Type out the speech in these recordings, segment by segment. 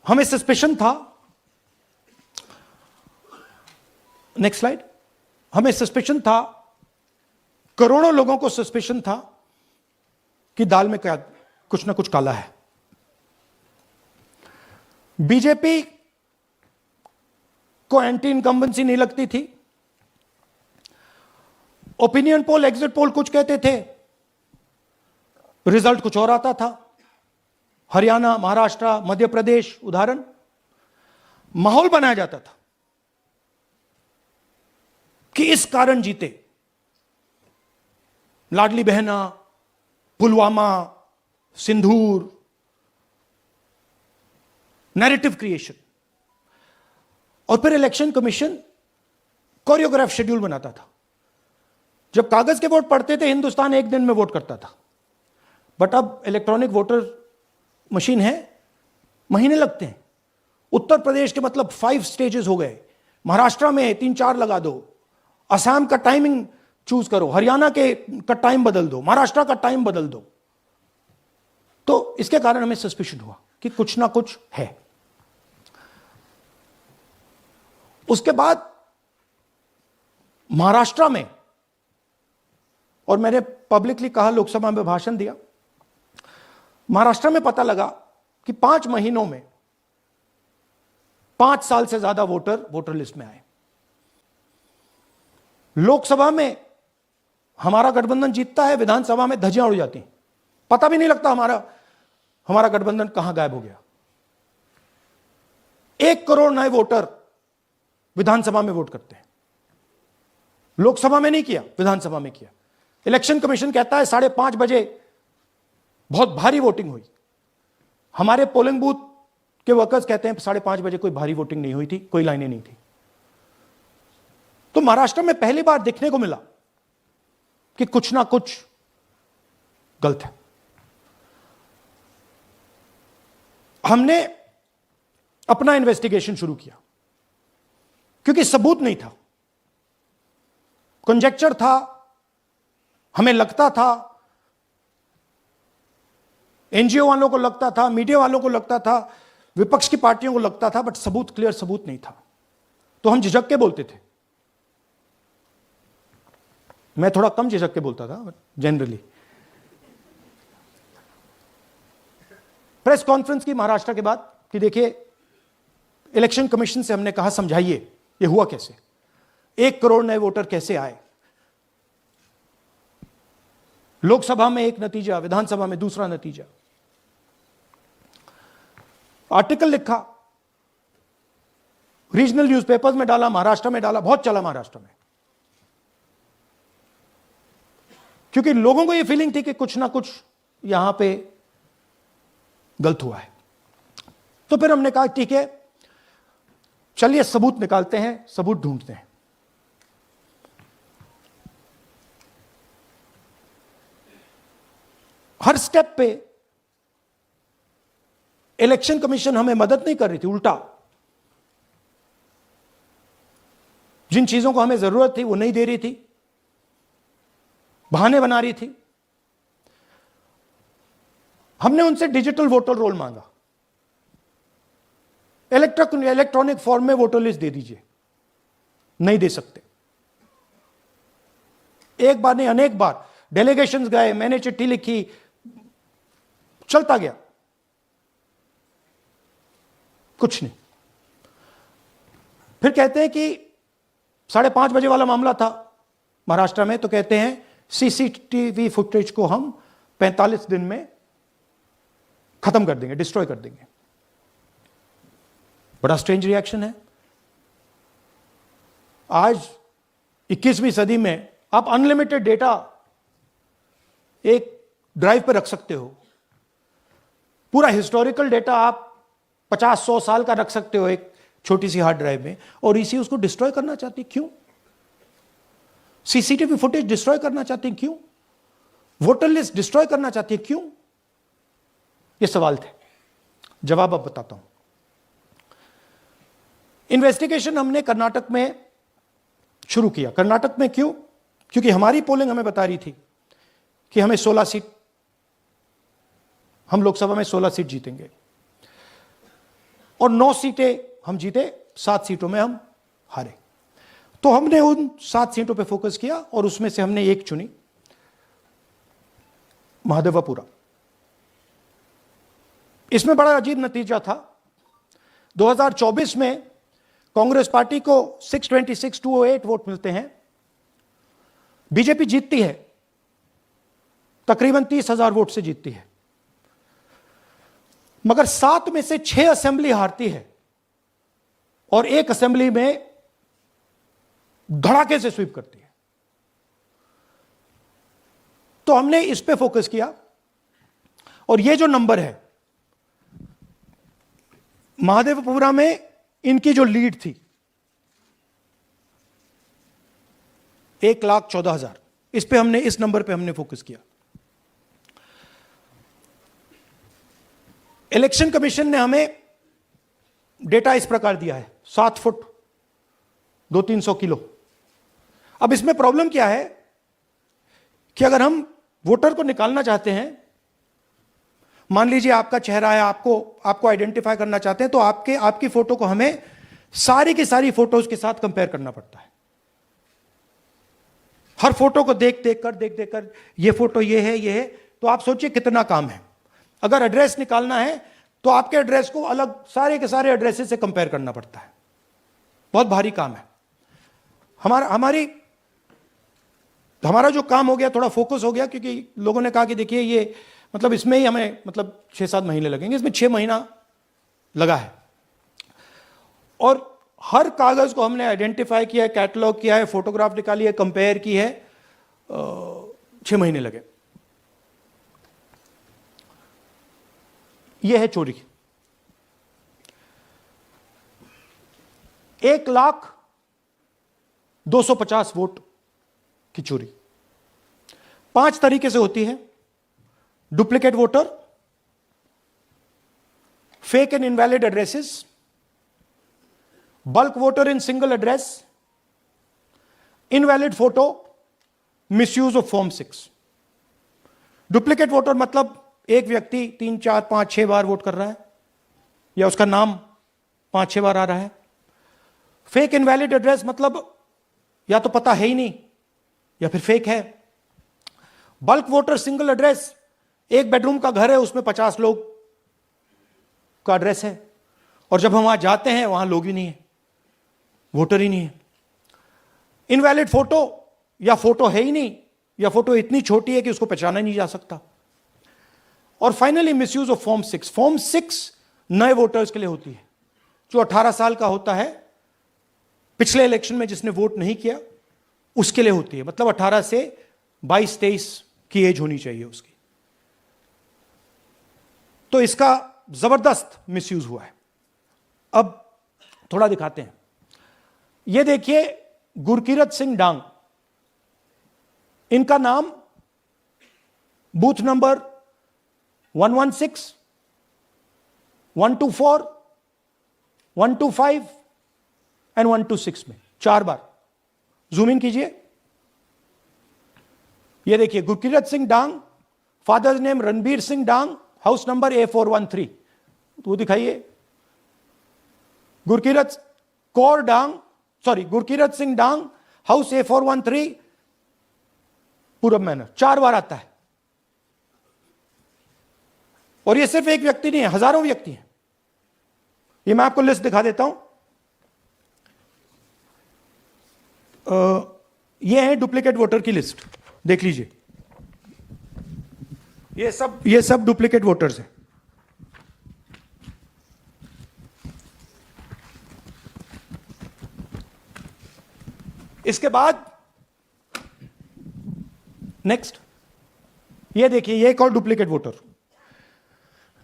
हमें सस्पेशन था, next slide, हमें सस्पेशन था, करोड़ों लोगों को सस्पेशन था कि दाल में क्या कुछ ना कुछ काला है। बीजेपी को एंटी इनकम्बेंसी नहीं लगती थी, ओपिनियन पोल, एग्जिट पोल कुछ कहते थे, रिजल्ट कुछ और आता था। हरियाणा, महाराष्ट्र, मध्य प्रदेश उदाहरण, माहौल बनाया जाता था कि इस कारण जीते। लाडली बहना, पुलवामा, सिंदूर, नैरेटिव क्रिएशन। और फिर इलेक्शन कमीशन कोरियोग्राफ शेड्यूल बनाता था। जब कागज के वोट पड़ते थे, हिंदुस्तान एक दिन में वोट करता था, बट अब इलेक्ट्रॉनिक वोटर मशीन है, महीने लगते हैं। उत्तर प्रदेश के मतलब 5 स्टेजेस हो गए, महाराष्ट्र में 3-4 लगा दो, असम का टाइमिंग चूज करो, हरियाणा का टाइम बदल दो, महाराष्ट्र का टाइम बदल दो। तो इसके कारण हमें सस्पिशन हुआ कि कुछ ना कुछ है। उसके बाद महाराष्ट्र में, और मैंने पब्लिकली कहा, लोकसभा में भाषण दिया, महाराष्ट्र में पता लगा कि 5 महीनों में 5 साल से ज्यादा वोटर लिस्ट में आए। लोकसभा में हमारा गठबंधन जीतता है, विधानसभा में धज्जियां उड़ जाती हैं, पता भी नहीं लगता हमारा गठबंधन कहां गायब हो गया। 1 करोड़ नए वोटर विधानसभा में वोट करते हैं, लोकसभा में नहीं किया, विधानसभा में किया। इलेक्शन कमीशन कहता है 5:30 बजे बहुत भारी वोटिंग हुई। हमारे पोलिंग बूथ के वर्कर्स कहते हैं 5:30 बजे कोई भारी वोटिंग नहीं हुई थी, कोई लाइनें नहीं थी। तो महाराष्ट्र में पहली बार देखने को मिला कि कुछ ना कुछ गलत है। हमने अपना इन्वेस्टिगेशन शुरू किया क्योंकि सबूत नहीं था, कंजेक्चर था, हमें लगता था, एनजीओ वालों को लगता था, मीडिया वालों को लगता था, विपक्ष की पार्टियों को लगता था, बट क्लियर सबूत नहीं था। तो हम झिझक के बोलते थे। मैं थोड़ा कम झिझक के बोलता था, बट जनरली। प्रेस कॉन्फ्रेंस की महाराष्ट्र के बाद कि देखिए, इलेक्शन कमीशन से हमने कहा समझाइए ये हुआ कैसे, 1 करोड़ नए वोटर कैसे आए, लोकसभा में एक नतीजा, विधानसभा में दूसरा नतीजा। आर्टिकल लिखा, रीजनल न्यूज़पेपर्स में डाला, महाराष्ट्र में डाला, बहुत चला महाराष्ट्र में, क्योंकि लोगों को यह फीलिंग थी कि कुछ ना कुछ यहां पे गलत हुआ है। तो फिर हमने कहा ठीक है, चलिए सबूत निकालते हैं, सबूत ढूंढते हैं। हर स्टेप पे इलेक्शन कमीशन हमें मदद नहीं कर रही थी, उल्टा जिन चीजों को हमें जरूरत थी वो नहीं दे रही थी, बहाने बना रही थी। हमने उनसे डिजिटल वोटर रोल मांगा, इलेक्ट्रॉनिक फॉर्म में वोटर लिस्ट दे दीजिए, नहीं दे सकते। एक बार नहीं, अनेक बार डेलीगेशंस गए, मैंने चिट्ठी लिखी, चलता गया, कुछ नहीं। फिर कहते हैं कि 5:30 बजे वाला मामला था महाराष्ट्र में, तो कहते हैं सीसीटीवी फुटेज को हम 45 दिन में खत्म कर देंगे, डिस्ट्रॉय कर देंगे। बड़ा स्ट्रेंज रिएक्शन है। आज 21वीं सदी में आप अनलिमिटेड डेटा एक ड्राइव पर रख सकते हो, पूरा हिस्टोरिकल डेटा आप 50-100 साल का रख सकते हो एक छोटी सी हार्ड ड्राइव में, और इसी उसको डिस्ट्रॉय करना चाहती, क्यों? सीसीटीवी फुटेज डिस्ट्रॉय करना चाहती, क्यों? वोटर लिस्ट डिस्ट्रॉय करना चाहती, क्यों? ये सवाल थे, जवाब अब बताता हूं। इन्वेस्टिगेशन हमने कर्नाटक में शुरू किया। कर्नाटक में क्यों? क्योंकि हमारी पोलिंग हमें बता रही थी कि हमें 16 सीट, हम लोकसभा में 16 सीट जीतेंगे। और 9 सीटें हम जीते, 7 सीटों में हम हारे। तो हमने उन 7 सीटों पे फोकस किया और उसमें से हमने एक चुनी, महादेवपुरा। इसमें बड़ा अजीब नतीजा था। 2024 में कांग्रेस पार्टी को 626-208 वोट मिलते हैं, बीजेपी जीतती है, तकरीबन 30,000 वोट से जीतती है, मगर 7 में से 6 असेंबली हारती है और एक असेंबली में धड़ाके से स्वीप करती है। तो हमने इस पे फोकस किया और ये जो नंबर है, महादेवपुरा में इनकी जो लीड थी 1,14,000, इस पे हमने, इस नंबर पे हमने फोकस किया। इलेक्शन कमीशन ने हमें डेटा इस प्रकार दिया है, 7 फुट 200-300 किलो। अब इसमें प्रॉब्लम क्या है कि अगर हम वोटर को निकालना चाहते हैं, मान लीजिए आपका चेहरा है, आपको आइडेंटिफाई करना चाहते हैं, तो आपकी फोटो को हमें सारी की सारी फोटोज के साथ कंपेयर करना पड़ता है। हर फोटो को देख देख कर ये फोटो ये है, तो आप सोचिए कितना काम है। अगर एड्रेस निकालना है तो आपके एड्रेस को अलग सारे के सारे एड्रेसेस से कंपेयर करना पड़ता है, बहुत भारी काम है। हमारा जो काम हो गया, थोड़ा फोकस हो गया, क्योंकि लोगों ने कहा कि देखिए ये मतलब इसमें ही हमें मतलब 6-7 महीने लगेंगे, इसमें 6 महीना लगा है। और हर कागज को हमने आइडेंटिफाई किया है, कैटलॉग किया है, फोटोग्राफ निकाली है, कंपेयर की है, 6 महीने लगे। यह है चोरी। 1,02,50 वोट की चोरी 5 तरीके से होती है: duplicate voter, fake and invalid addresses, bulk voter in single address, invalid photo, misuse of form 6। Duplicate voter मतलब एक व्यक्ति 3, 4, 5, 6 बार वोट कर रहा है, या उसका नाम 5-6 बार आ रहा है। फेक इनवैलिड एड्रेस मतलब या तो पता है ही नहीं या फिर फेक है। बल्क वोटर सिंगल एड्रेस, एक बेडरूम का घर है, उसमें 50 लोग का एड्रेस है, और जब हम वहां जाते हैं वहां लोग ही नहीं है, वोटर ही नहीं है। इनवैलिड फोटो, या फोटो है ही नहीं, या फोटो इतनी छोटी है कि उसको पहचाना नहीं जा सकता। और finally misuse of form 6। Form 6 नए वोटर्स के लिए होती है, जो 18 साल का होता है, पिछले इलेक्शन में जिसने वोट नहीं किया उसके लिए होती है। मतलब 18 से 22-23 की एज होनी चाहिए उसकी। तो इसका जबरदस्त मिसयूज हुआ है। अब थोड़ा दिखाते हैं। यह देखिए, गुरकीरत सिंह डांग, इनका नाम बूथ नंबर 116, 124, 125 एंड 126 में 4 बार। जूम इन कीजिए, ये देखिए, गुरकीरत सिंह डांग, फादर्स नेम रणबीर सिंह डांग, हाउस नंबर A413। तो वो दिखाइए, गुरकीरत सिंह डांग, हाउस A413, पूरब मैनर। 4 बार आता है। और ये सिर्फ एक व्यक्ति नहीं है, हजारों व्यक्ति हैं। ये मैं आपको लिस्ट दिखा देता हूं। ये है डुप्लीकेट वोटर की लिस्ट, देख लीजिए। ये सब डुप्लीकेट वोटर्स हैं। इसके बाद नेक्स्ट, ये देखिए, ये एक और डुप्लीकेट वोटर।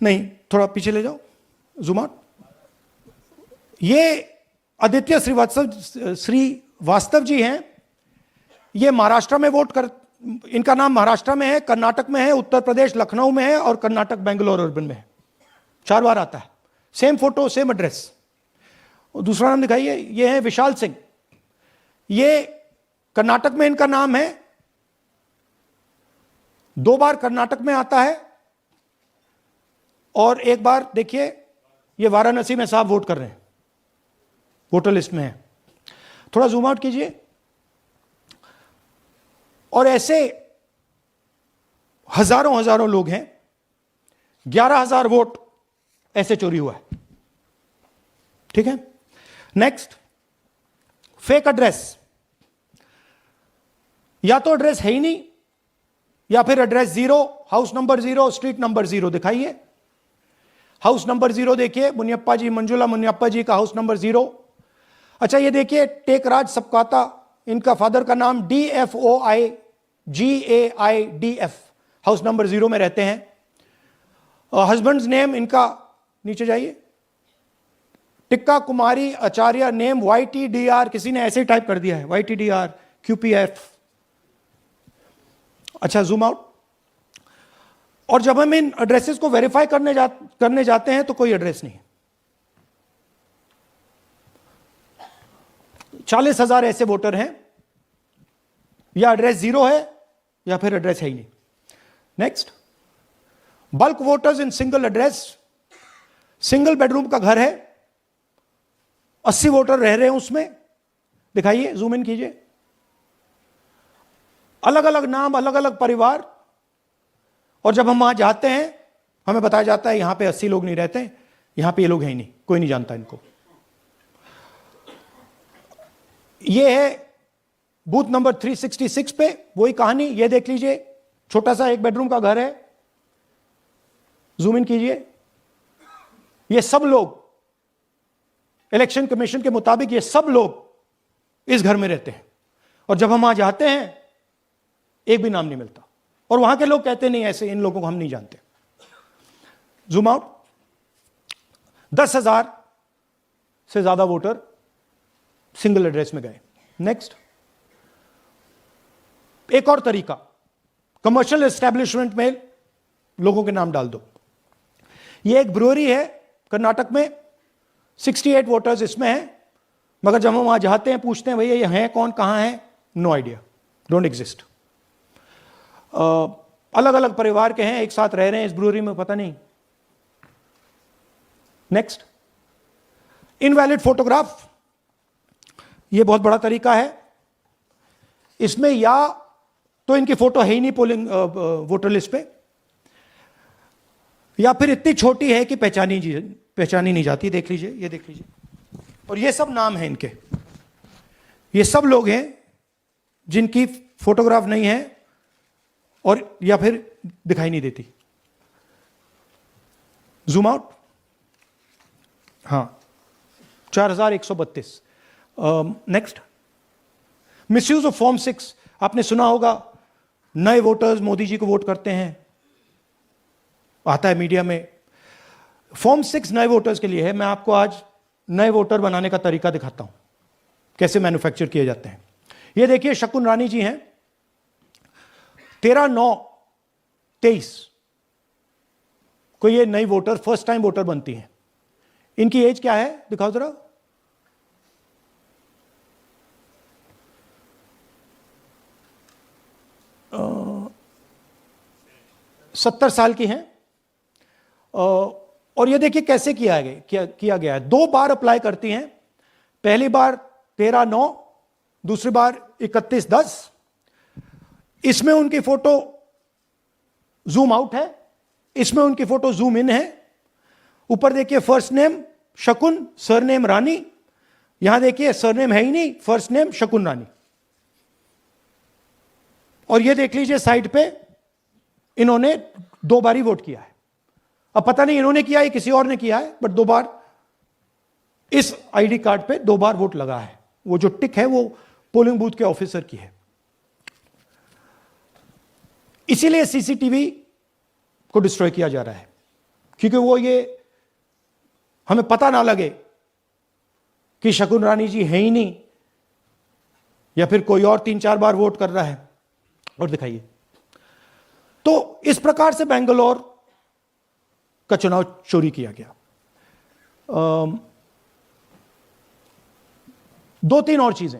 नहीं, थोड़ा पीछे ले जाओ, जूम आउट। ये आदित्य श्रीवास्तव जी हैं। ये महाराष्ट्र में इनका नाम महाराष्ट्र में है, कर्नाटक में है, उत्तर प्रदेश लखनऊ में है, और कर्नाटक बेंगलोर अर्बन में है। 4 बार आता है, सेम फोटो सेम एड्रेस। और दूसरा नाम दिखाइए, ये है विशाल सिंह। ये कर्नाटक में इनका नाम है, 2 बार कर्नाटक में आता है, और एक बार देखिए ये वाराणसी में साहब वोट कर रहे हैं, वोटर लिस्ट में है। थोड़ा जूम आउट कीजिए। और ऐसे हजारों हजारों लोग हैं, 11,000 वोट ऐसे चोरी हुआ है। ठीक है, नेक्स्ट, फेक एड्रेस। या तो एड्रेस है ही नहीं, या फिर address 0, house number 0, street number 0 दिखाइए। हाउस नंबर 0 देखिए, मुनियप्पा जी, मंजुला मुनियप्पा जी का हाउस नंबर 0। अच्छा ये देखिए, टेकराज सपकाता, इनका फादर का नाम DFOIGAIDF, हाउस नंबर 0 में रहते हैं। हस्बैंड्स नेम इनका, नीचे जाइए, टिक्का कुमारी आचार्य, नेम YTDR, किसी ने ऐसे ही टाइप कर दिया है, YTDR QPF। अच्छा जूम आउट। और जब हम इन एड्रेसेस को वेरीफाई करने जाते हैं तो कोई एड्रेस नहीं है। 40,000 ऐसे वोटर हैं, या एड्रेस 0 है या फिर एड्रेस है ही नहीं। Next, bulk voters in single address. Single bedroom का घर है, 80 वोटर रह रहे हैं उसमें, दिखाइए, जूम इन कीजिए। अलग अलग नाम, अलग अलग परिवार। और जब हम वहां जाते हैं हमें बताया जाता है यहां पे 80 लोग नहीं रहते, यहां पे ये लोग हैं ही नहीं, कोई नहीं जानता इनको। ये है बूथ नंबर 366 पे वही कहानी। ये देख लीजिए, छोटा सा एक बेडरूम का घर है, जूम इन कीजिए। ये सब लोग, इलेक्शन कमीशन के मुताबिक ये सब लोग इस घर में रहते हैं। और जब हम वहां जाते हैं एक भी नाम नहीं मिलता, और वहां के लोग कहते नहीं ऐसे, इन लोगों को हम नहीं जानते। Zoom out. 10,000 से ज्यादा वोटर सिंगल एड्रेस में गए। नेक्स्ट, एक और तरीका, कमर्शियल एस्टेब्लिशमेंट में लोगों के नाम डाल दो। ये एक ब्रूअरी है कर्नाटक में, 68 वोटर्स इसमें हैं, मगर जब हम वहां जाते हैं पूछते हैं भैया ये हैं कौन, कहां है, नो आइडिया, डोंट एग्जिस्ट। अलग अलग परिवार के हैं, एक साथ रह रहे हैं इस ब्रूअरी में, पता नहीं। Next, invalid photograph. यह बहुत बड़ा तरीका है। इसमें या तो इनकी फोटो है ही नहीं पोलिंग वोटर लिस्ट पे, या फिर इतनी छोटी है कि पहचानी नहीं जाती। देख लीजिए, ये देख लीजिए, और ये सब नाम है इनके। ये सब लोग हैं जिनकी फोटोग्राफ नहीं है और या फिर दिखाई नहीं देती। Zoom out. हाँ, 4,132। Next, misuse of form 6। आपने सुना होगा, नए वोटर्स मोदी जी को वोट करते हैं, आता है मीडिया में। फॉर्म 6 नए वोटर्स के लिए है। मैं आपको आज नए वोटर बनाने का तरीका दिखाता हूं, कैसे मैन्युफैक्चर किए जाते हैं। ये देखिए, शकुन रानी जी हैं, 13/9/23 को ये नई वोटर, फर्स्ट टाइम वोटर बनती हैं। इनकी एज क्या है, दिखाओ जरा। अ, 70 साल की हैं। और ये देखिए कैसे किया गया है। 2 बार अप्लाई करती हैं। पहली बार 13/9, दूसरी बार 31/10। इसमें उनकी फोटो जूम आउट है, इसमें उनकी फोटो जूम इन है। ऊपर देखिए, फर्स्ट नेम शकुन, सरनेम रानी। यहां देखिए सरनेम है ही नहीं, फर्स्ट नेम शकुन रानी। और ये देख लीजिए साइड पे, इन्होंने 2 बार ही वोट किया है। अब पता नहीं इन्होंने किया है किसी और ने किया है, बट 2 बार इस आईडी कार्ड पे 2 बार वोट लगा है। वो जो टिक है वो पोलिंग बूथ के ऑफिसर की है। इसीलिए सीसीटीवी को डिस्ट्रॉय किया जा रहा है, क्योंकि वो ये हमें पता ना लगे कि शकुन रानी जी है ही नहीं, या फिर कोई और 3-4 बार वोट कर रहा है। और दिखाइए, तो इस प्रकार से बेंगलोर का चुनाव चोरी किया गया। 2-3 और चीजें।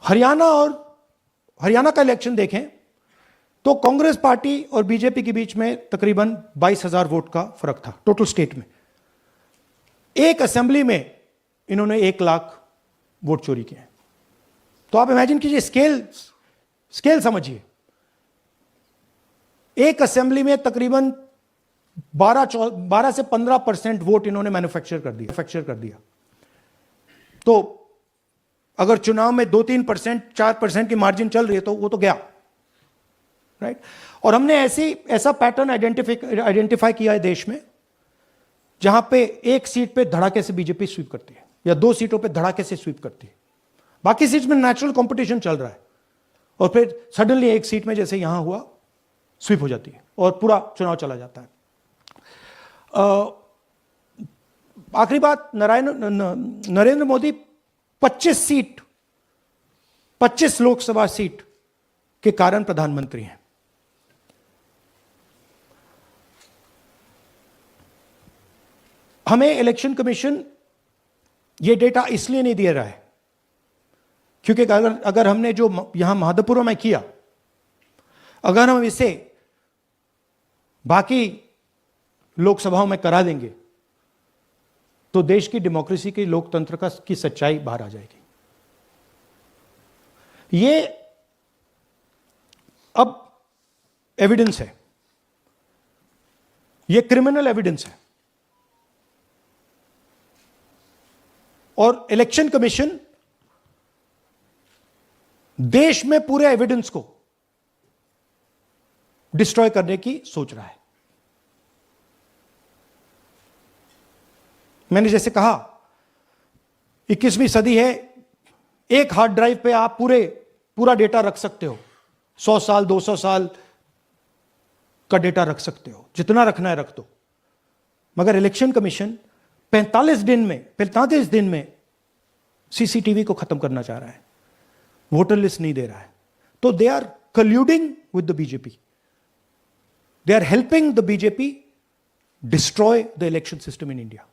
हरियाणा का इलेक्शन देखें तो कांग्रेस पार्टी और बीजेपी के बीच में तकरीबन 22,000 वोट का फर्क था टोटल स्टेट में। एक असेंबली में इन्होंने 1 लाख वोट चोरी किए। तो आप इमेजिन कीजिए, स्केल समझिए। एक असेंबली में तकरीबन 12 से 15% वोट इन्होंने मैन्युफैक्चर कर दिया। तो अगर चुनाव में 2-3%, 4% की मार्जिन चल रही है तो वो तो गया, राइट। और हमने ऐसा पैटर्न आइडेंटिफाई किया है देश में, जहां पे एक सीट पे धड़ाके से बीजेपी स्वीप करती है या 2 सीटों पे धड़ाके से स्वीप करती है। बाकी सीट में नेचुरल कंपटीशन चल रहा है और फिर सडनली एक सीट में जैसे यहां हुआ स्वीप हो जाती है और पूरा चुनाव चला जाता है। आखिरी बात, नरेंद्र मोदी 25 लोकसभा सीट के कारण प्रधानमंत्री हैं। हमें इलेक्शन कमीशन यह डेटा इसलिए नहीं दे रहा है क्योंकि अगर हमने जो यहां महादपुरम में किया, अगर हम इसे बाकी लोकसभाओं में करा देंगे तो देश की डेमोक्रेसी की, लोकतंत्र की सच्चाई बाहर आ जाएगी। ये अब एविडेंस है, ये क्रिमिनल एविडेंस है। और इलेक्शन कमीशन देश में पूरे एविडेंस को डिस्ट्रॉय करने की सोच रहा है। मैंने जैसे कहा, 21वीं सदी है, एक हार्ड ड्राइव पे आप पूरा डेटा रख सकते हो, 100 साल 200 साल का डेटा रख सकते हो, जितना रखना है रख दो। मगर इलेक्शन कमीशन 45 दिन में सीसीटीवी को खत्म करना चाह रहा है, वोटर लिस्ट नहीं दे रहा है। तो they are colluding with the BJP, they are helping the BJP destroy the election system in India.